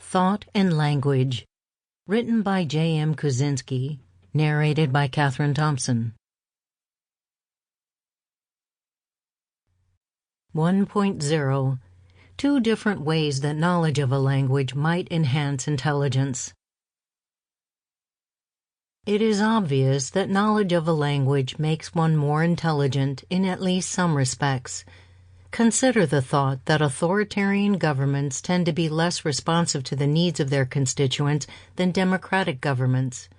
Thought and Language, written by J.M. Kuczynski, narrated by Katherine Thompson. 1.0 Two different ways that knowledge of a language might enhance intelligence. It is obvious that knowledge of a language makes one more intelligent in at least some respects. Consider the thought that authoritarian governments tend to be less responsive to the needs of their constituents than democratic governments.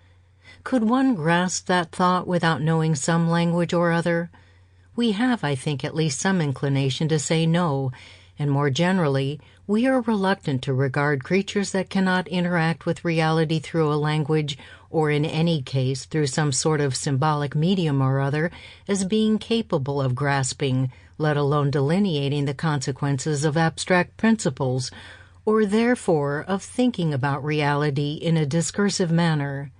Could one grasp that thought without knowing some language or other? We have, I think, at least some inclination to say no, and more generally, we are reluctant to regard creatures that cannot interact with reality through a language, or in any case through some sort of symbolic medium or other, as being capable of grasping, let alone delineating the consequences of abstract principles, or therefore of thinking about reality in a discursive manner.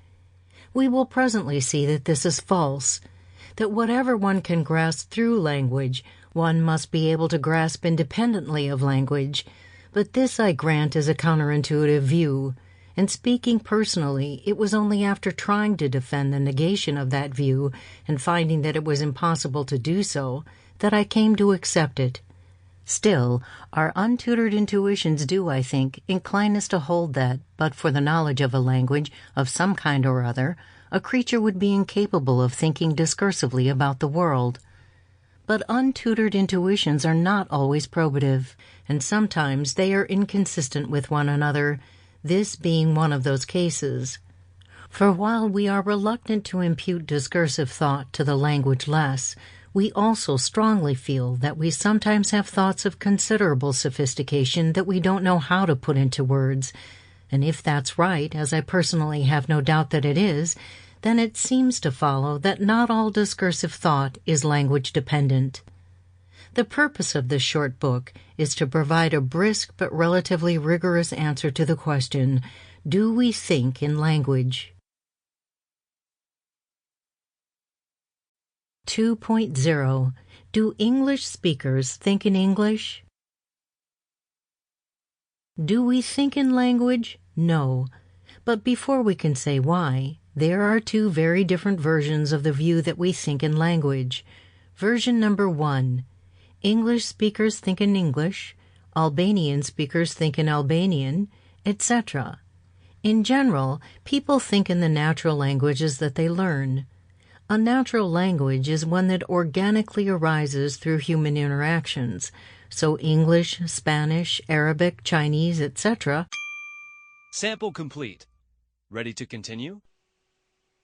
We will presently see that this is false, that whatever one can grasp through language, one must be able to grasp independently of language, but this I grant is a counterintuitive view, and speaking personally, it was only after trying to defend the negation of that view and finding that it was impossible to do so, that I came to accept it. Still, our untutored intuitions do, I think, incline us to hold that, but for the knowledge of a language of some kind or other, a creature would be incapable of thinking discursively about the world. But untutored intuitions are not always probative, and sometimes they are inconsistent with one another, this being one of those cases. For while we are reluctant to impute discursive thought to the language less, we also strongly feel that we sometimes have thoughts of considerable sophistication that we don't know how to put into words, and if that's right, as I personally have no doubt that it is, then it seems to follow that not all discursive thought is language-dependent. The purpose of this short book is to provide a brisk but relatively rigorous answer to the question, do we think in language? 2.0 Do English speakers think in English? Do we think in language? No. But before we can say why, there are two very different versions of the view that we think in language. Version number 1. English speakers think in English, Albanian speakers think in Albanian, etc. In general, people think in the natural languages that they learn. A natural language is one that organically arises through human interactions, so English, Spanish, Arabic, Chinese, etc. Sample complete. Ready to continue?